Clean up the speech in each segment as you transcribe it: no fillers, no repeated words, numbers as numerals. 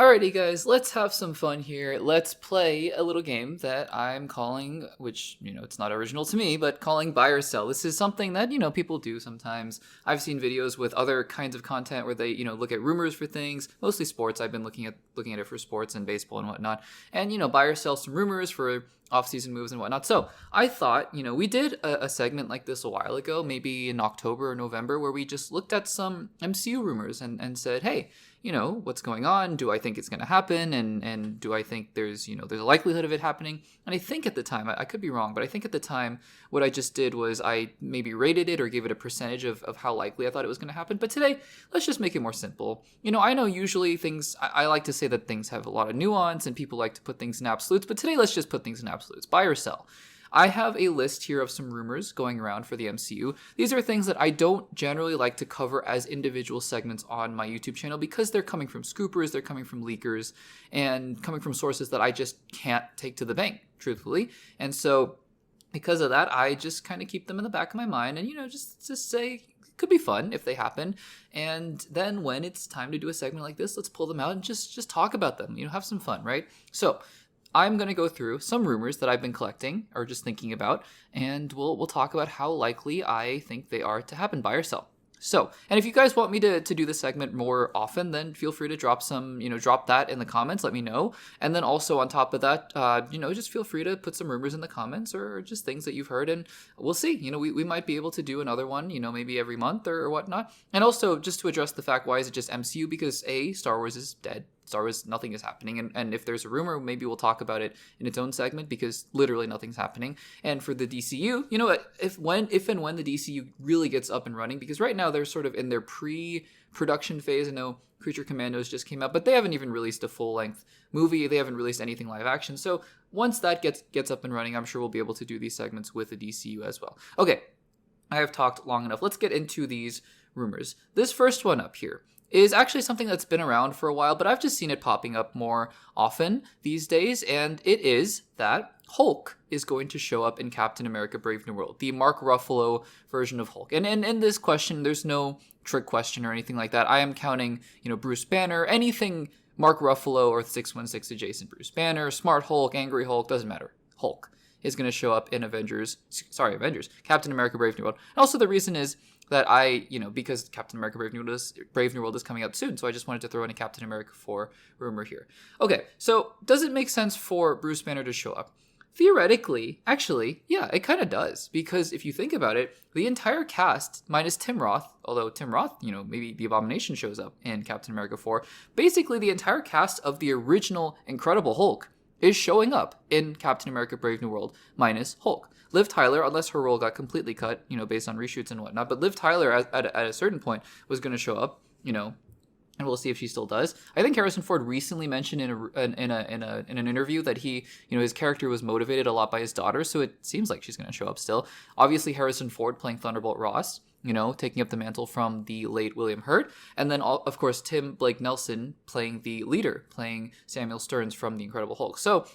Alrighty guys, let's have some fun here. Let's play a little game that I'm calling, which, it's not original to me, but calling buy or sell. This is something that, people do sometimes. I've seen videos with other kinds of content where they, look at rumors for things, mostly sports. I've been looking at it for sports and baseball and whatnot. And, buy or sell some rumors for off-season moves and whatnot. So I thought, we did a segment like this a while ago, maybe in October or November, where we just looked at some MCU rumors and said, hey, what's going on? Do I think it's going to happen? And do I think there's a likelihood of it happening? And I think at the time, I could be wrong, but I think at the time, what I just did was I maybe rated it or gave it a percentage of how likely I thought it was going to happen. But today, let's just make it more simple. I know usually things, I like to say that things have a lot of nuance and people like to put things in absolutes, but today let's just put things in absolutes. Buy or sell. I have a list here of some rumors going around for the MCU. These are things that I don't generally like to cover as individual segments on my YouTube channel because they're coming from scoopers, they're coming from leakers, and coming from sources that I just can't take to the bank, truthfully. And so because of that, I just kind of keep them in the back of my mind and, just say it could be fun if they happen. And then when it's time to do a segment like this, let's pull them out and just talk about them, have some fun, right? So I'm going to go through some rumors that I've been collecting or just thinking about, and we'll talk about how likely I think they are to happen, buy or sell. So, and if you guys want me to do this segment more often, then feel free to drop that in the comments, let me know. And then also on top of that, just feel free to put some rumors in the comments or just things that you've heard, and we'll see. We might be able to do another one, maybe every month or whatnot. And also just to address the fact, why is it just MCU? Because Star Wars is dead. Star Wars, nothing is happening. And if there's a rumor, maybe we'll talk about it in its own segment because literally nothing's happening. And for the DCU, if and when the DCU really gets up and running, because right now they're sort of in their pre-production phase. I know Creature Commandos just came out, but they haven't even released a full-length movie. They haven't released anything live action. So once that gets up and running, I'm sure we'll be able to do these segments with the DCU as well. Okay, I have talked long enough. Let's get into these rumors. This first one up here is actually something that's been around for a while, but I've just seen it popping up more often these days, and it is that Hulk is going to show up in Captain America Brave New World, the Mark Ruffalo version of Hulk. And in this question, there's no trick question or anything like that. I am counting, Bruce Banner, anything Mark Ruffalo or 616 adjacent, Bruce Banner, Smart Hulk, Angry Hulk, doesn't matter. Hulk is going to show up in Captain America Brave New World. And also the reason is that because Captain America Brave New World is coming out soon, so I just wanted to throw in a Captain America 4 rumor here. Okay, so does it make sense for Bruce Banner to show up? Theoretically, actually, yeah, it kind of does, because if you think about it, the entire cast, minus Tim Roth, although Tim Roth, maybe the Abomination shows up in Captain America 4, basically the entire cast of the original Incredible Hulk is showing up in Captain America Brave New World, minus Hulk. Liv Tyler, unless her role got completely cut, based on reshoots and whatnot, but Liv Tyler at a certain point was going to show up, and we'll see if she still does. I think Harrison Ford recently mentioned in an interview that he, his character was motivated a lot by his daughter, so it seems like she's going to show up still. Obviously, Harrison Ford playing Thunderbolt Ross, taking up the mantle from the late William Hurt, and then of course Tim Blake Nelson playing the leader, playing Samuel Stearns from The Incredible Hulk. So,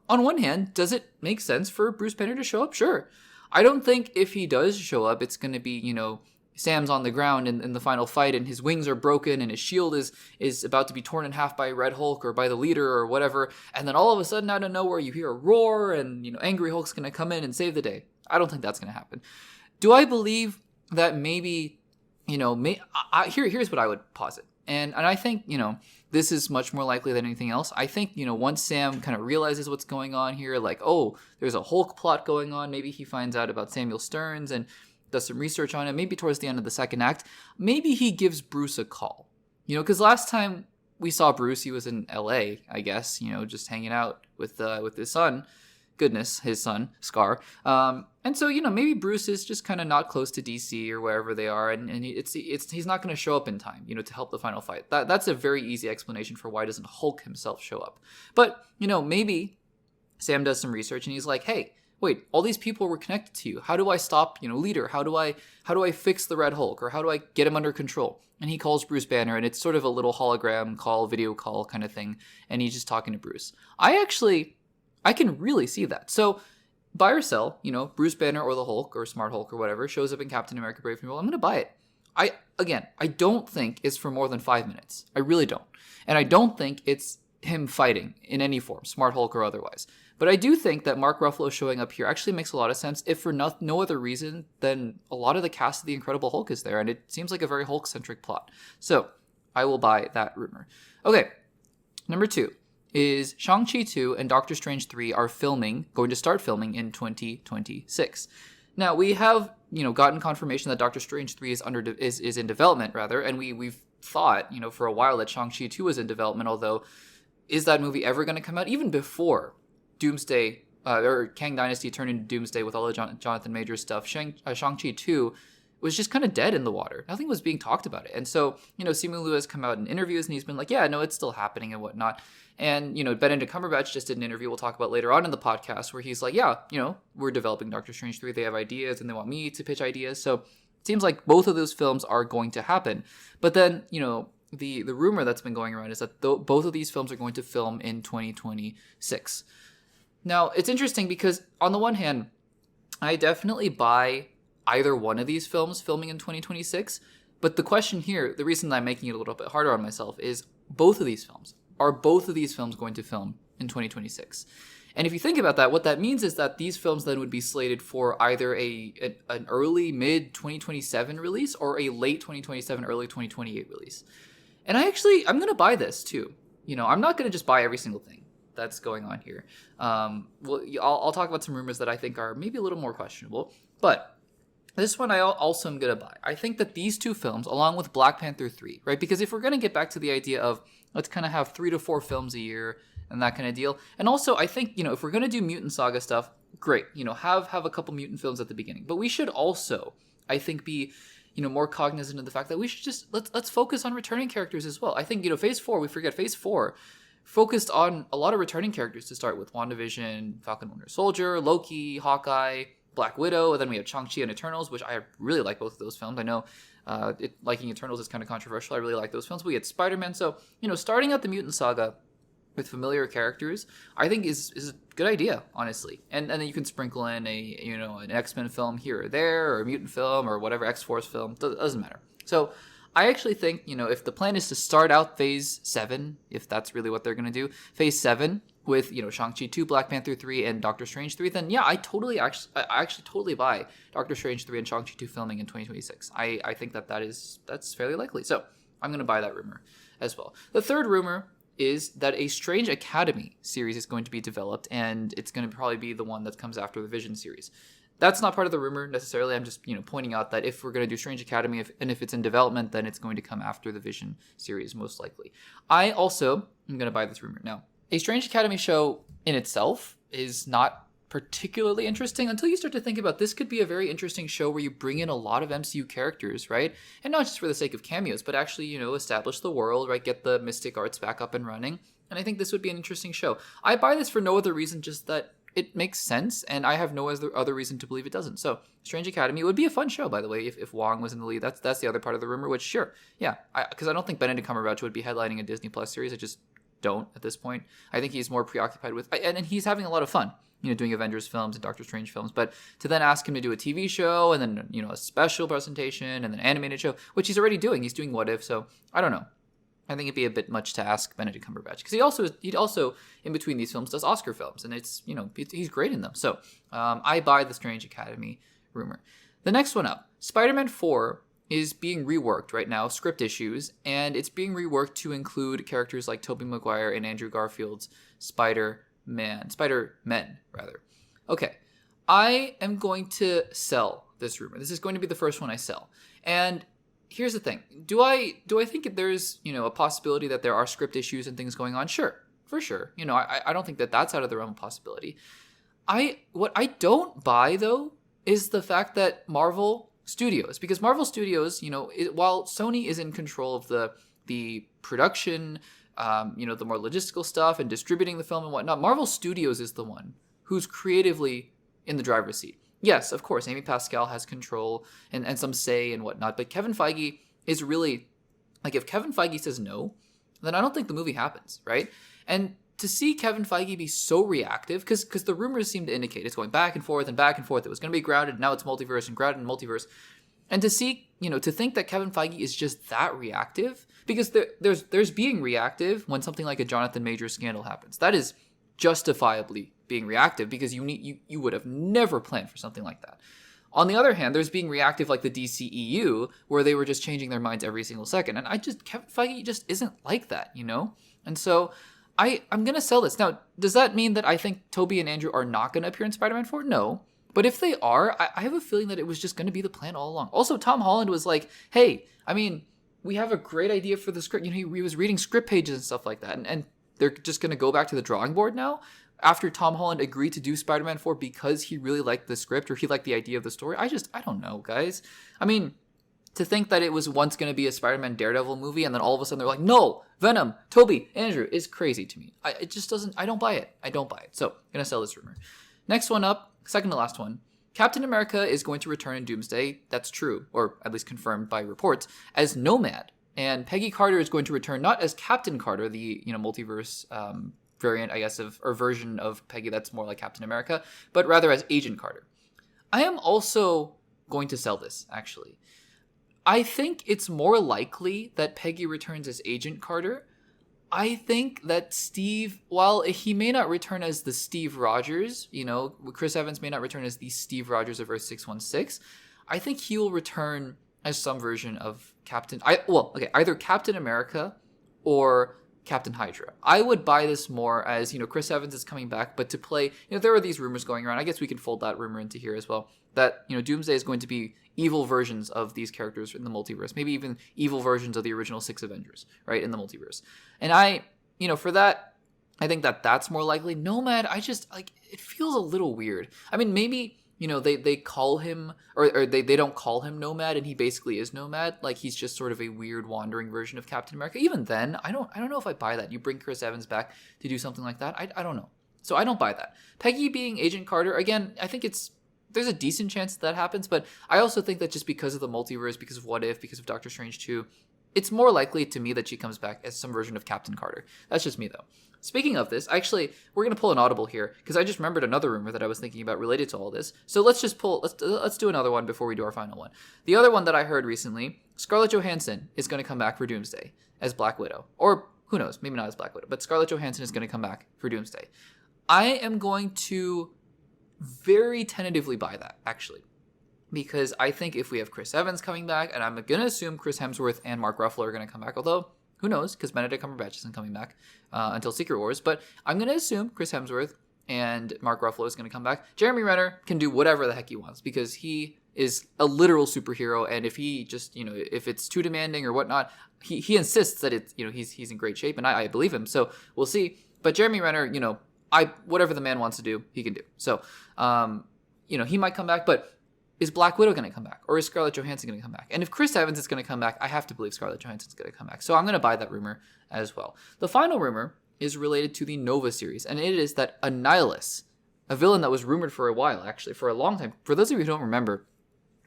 on one hand, does it make sense for Bruce Banner to show up? Sure. I don't think if he does show up, it's going to be, Sam's on the ground in the final fight and his wings are broken and his shield is about to be torn in half by Red Hulk or by the leader or whatever. And then all of a sudden, out of nowhere, you hear a roar and, Angry Hulk's going to come in and save the day. I don't think that's going to happen. Do I believe that maybe, here's what I would posit. And I think, this is much more likely than anything else. I think, once Sam kind of realizes what's going on here, like, oh, there's a Hulk plot going on. Maybe he finds out about Samuel Stearns and does some research on it. Maybe towards the end of the second act, maybe he gives Bruce a call. Because last time we saw Bruce, he was in LA, I guess, just hanging out with his son. Goodness, his son, Scar. And so, maybe Bruce is just kind of not close to DC or wherever they are, and he's not going to show up in time, to help the final fight. That's a very easy explanation for why doesn't Hulk himself show up. But, maybe Sam does some research and he's like, hey, wait, all these people were connected to you. How do I stop, leader? How do I fix the Red Hulk? Or how do I get him under control? And he calls Bruce Banner, and it's sort of a little hologram call, video call kind of thing, and he's just talking to Bruce. I can really see that. So, buy or sell, Bruce Banner or the Hulk or Smart Hulk or whatever shows up in Captain America Brave New World. I'm going to buy it. again, I don't think it's for more than 5 minutes. I really don't. And I don't think it's him fighting in any form, Smart Hulk or otherwise. But I do think that Mark Ruffalo showing up here actually makes a lot of sense, if for no other reason than a lot of the cast of The Incredible Hulk is there, and it seems like a very Hulk-centric plot. So I will buy that rumor. Okay, number 2 is Shang-Chi 2 and Doctor Strange 3 are going to start filming in 2026. Now, we have, gotten confirmation that Doctor Strange 3 is in development, rather, and we've thought, for a while that Shang-Chi 2 was in development, although is that movie ever going to come out? Even before Doomsday, or Kang Dynasty turned into Doomsday with all the Jonathan Majors stuff, Shang-Chi 2 was just kind of dead in the water. Nothing was being talked about it. And so, Simu Liu has come out in interviews and he's been like, yeah, no, it's still happening and whatnot. And, Benedict Cumberbatch just did an interview we'll talk about later on in the podcast where he's like, yeah, we're developing Doctor Strange 3. They have ideas and they want me to pitch ideas. So it seems like both of those films are going to happen. But then, the rumor that's been going around is that both of these films are going to film in 2026. Now, it's interesting because on the one hand, I definitely buy either one of these films filming in 2026. But the question here, the reason that I'm making it a little bit harder on myself is both of these films. Are both of these films going to film in 2026? And if you think about that, what that means is that these films then would be slated for either an early, mid-2027 release or a late 2027, early 2028 release. And I'm going to buy this too. I'm not going to just buy every single thing that's going on here. I'll talk about some rumors that I think are maybe a little more questionable. But this one I also am going to buy. I think that these two films, along with Black Panther 3, right? Because if we're going to get back to the idea of let's kind of have 3 to 4 films a year and that kind of deal. And also, I think, if we're going to do Mutant Saga stuff, great. Have a couple mutant films at the beginning. But we should also, I think, be more cognizant of the fact that we should just let's focus on returning characters as well. I think Phase 4, we forget Phase 4 focused on a lot of returning characters to start with: WandaVision, Falcon Winter Soldier, Loki, Hawkeye, Black Widow, and then we have Shang-Chi and Eternals, which I really like both of those films. I know liking Eternals is kind of controversial. I really like those films. We had Spider-Man, so starting out the Mutant Saga with familiar characters, I think is a good idea, honestly. And then you can sprinkle in an X-Men film here or there, or a mutant film, or whatever, X-Force film. Doesn't matter. So I actually think, if the plan is to start out Phase 7, if that's really what they're going to do, Phase 7 with, Shang-Chi 2, Black Panther 3, and Doctor Strange 3, then yeah, I actually totally buy Doctor Strange 3 and Shang-Chi 2 filming in 2026. I think that's fairly likely. So I'm going to buy that rumor as well. The third rumor is that a Strange Academy series is going to be developed, and it's going to probably be the one that comes after the Vision series. That's not part of the rumor necessarily. I'm just, pointing out that if we're going to do Strange Academy, if it's in development, then it's going to come after the Vision series, most likely. I also am going to buy this rumor. Now, a Strange Academy show in itself is not particularly interesting until you start to think about this could be a very interesting show where you bring in a lot of MCU characters, right? And not just for the sake of cameos, but actually, establish the world, right? Get the mystic arts back up and running. And I think this would be an interesting show. I buy this for no other reason, just that it makes sense, and I have no other reason to believe it doesn't. So, Strange Academy would be a fun show, by the way, if Wong was in the lead. That's the other part of the rumor, which, sure, yeah, because I don't think Benedict Cumberbatch would be headlining a Disney Plus series. I just don't at this point. I think he's more preoccupied with, and he's having a lot of fun, doing Avengers films and Doctor Strange films. But to then ask him to do a TV show and then, a special presentation and then an animated show, which he's already doing. He's doing What If, so I don't know. I think it'd be a bit much to ask Benedict Cumberbatch because he also in between these films does Oscar films, and it's he's great in them. So I buy the Strange Academy rumor. The next one up, Spider-Man 4 is being reworked right now, script issues, and it's being reworked to include characters like Tobey Maguire and Andrew Garfield's Spider-Men. Okay, I am going to sell this rumor. This is going to be the first one I sell, and here's the thing. Do I think there's, a possibility that there are script issues and things going on? Sure, for sure. I don't think that that's out of the realm of possibility. What I don't buy, though, is the fact that Marvel Studios, because Marvel Studios, while Sony is in control of the production, the more logistical stuff and distributing the film and whatnot, Marvel Studios is the one who's creatively in the driver's seat. Yes, of course, Amy Pascal has control and some say and whatnot, but Kevin Feige is really, if Kevin Feige says no, then I don't think the movie happens, right? And to see Kevin Feige be so reactive, because the rumors seem to indicate it's going back and forth, it was going to be grounded, now it's multiverse and grounded in multiverse, and to see to think that Kevin Feige is just that reactive, because there's being reactive when something like a Jonathan Majors scandal happens. That is justifiably being reactive, because you would have never planned for something like that. On the other hand, there's being reactive like the DCEU, where they were just changing their minds every single second. And Kevin Feige just isn't like that, And so I'm going to sell this. Now, does that mean that I think Tobey and Andrew are not going to appear in Spider-Man 4? No. But if they are, I have a feeling that it was just going to be the plan all along. Also, Tom Holland was like, hey, we have a great idea for the script. He was reading script pages and stuff like that. And they're just going to go back to the drawing board now after Tom Holland agreed to do Spider-Man 4 because he really liked the script or he liked the idea of the story. I don't know, guys. To think that it was once going to be a Spider-Man Daredevil movie and then all of a sudden they're like, no, Venom, Tobey, Andrew, is crazy to me. I don't buy it. So, I'm going to sell this rumor. Next one up, second to last one. Captain America is going to return in Doomsday. That's true, or at least confirmed by reports, as Nomad. And Peggy Carter is going to return not as Captain Carter, the multiverse variant, I guess, or version of Peggy that's more like Captain America, but rather as Agent Carter. I am also going to sell this, actually. I think it's more likely that Peggy returns as Agent Carter. I think that Steve, while he may not return as the Steve Rogers, Chris Evans may not return as the Steve Rogers of Earth 616, I think he will return as some version of either Captain America or Captain Hydra. I would buy this more as, Chris Evans is coming back, but to play, there are these rumors going around. I guess we can fold that rumor into here as well, that, Doomsday is going to be evil versions of these characters in the multiverse, maybe even evil versions of the original 6 Avengers, right, in the multiverse. And for that, I think that that's more likely. Nomad, it feels a little weird. Maybe, they call him, or they don't call him Nomad, and he basically is Nomad. Like, he's just sort of a weird wandering version of Captain America. Even then, I don't know if I buy that. You bring Chris Evans back to do something like that. I don't know. So I don't buy that. Peggy being Agent Carter, again, I think there's a decent chance that happens, but I also think that just because of the multiverse, because of What If, because of Doctor Strange 2, it's more likely to me that she comes back as some version of Captain Carter. That's just me, though. Speaking of this, actually, we're going to pull an audible here, because I just remembered another rumor that I was thinking about related to all this. So let's do another one before we do our final one. The other one that I heard recently, Scarlett Johansson is going to come back for Doomsday as Black Widow. Or, who knows, maybe not as Black Widow, but Scarlett Johansson is going to come back for Doomsday. I am going to very tentatively buy that, actually. Because I think if we have Chris Evans coming back, and I'm going to assume Chris Hemsworth and Mark Ruffalo are going to come back, although who knows, because Benedict Cumberbatch isn't coming back until Secret Wars. But I'm going to assume Chris Hemsworth and Mark Ruffalo is going to come back. Jeremy Renner can do whatever the heck he wants, because he is a literal superhero, and if he just, if it's too demanding or whatnot, he insists that it's, he's in great shape, and I believe him. So we'll see. But Jeremy Renner, whatever the man wants to do, he can do. So, he might come back, but is Black Widow going to come back? Or is Scarlett Johansson going to come back? And if Chris Evans is going to come back, I have to believe Scarlett Johansson's going to come back. So I'm going to buy that rumor as well. The final rumor is related to the Nova series, and it is that Annihilus, a villain that was rumored for a while, actually, for a long time. For those of you who don't remember,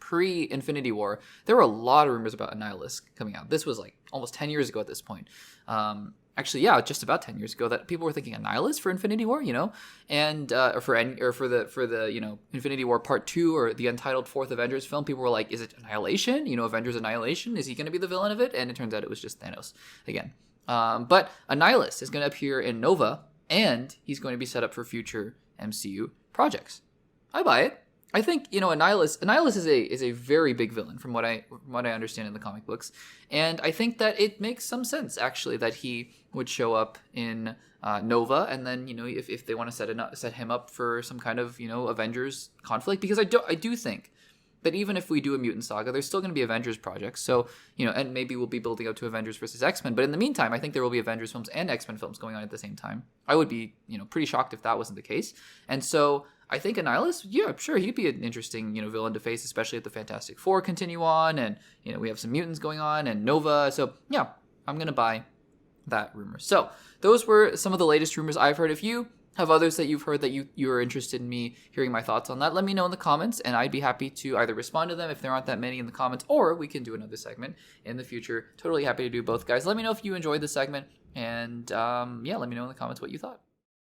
pre-Infinity War, there were a lot of rumors about Annihilus coming out. This was like almost 10 years ago at this point. Actually, yeah, just about 10 years ago, that people were thinking Annihilus for Infinity War, and for the Infinity War Part 2 or the untitled fourth Avengers film. People were like, is it Annihilation? Avengers Annihilation? Is he going to be the villain of it? And it turns out it was just Thanos again. But Annihilus is going to appear in Nova, and he's going to be set up for future MCU projects. I buy it. I think, Annihilus is a very big villain from what I understand in the comic books. And I think that it makes some sense, actually, that he would show up in Nova, and then, if they want to set him up for some kind of, Avengers conflict. Because I do think that even if we do a Mutant Saga, there's still going to be Avengers projects. So, and maybe we'll be building up to Avengers versus X-Men. But in the meantime, I think there will be Avengers films and X-Men films going on at the same time. I would be, pretty shocked if that wasn't the case. And so I think Annihilus, yeah, sure, he'd be an interesting, villain to face, especially if the Fantastic Four continue on, and, we have some mutants going on, and Nova. So, yeah, I'm going to buy that rumor. So, those were some of the latest rumors I've heard. If you have others that you've heard that you are interested in me hearing my thoughts on that, let me know in the comments, and I'd be happy to either respond to them if there aren't that many in the comments, or we can do another segment in the future. Totally happy to do both, guys. Let me know if you enjoyed the segment, and, yeah, let me know in the comments what you thought.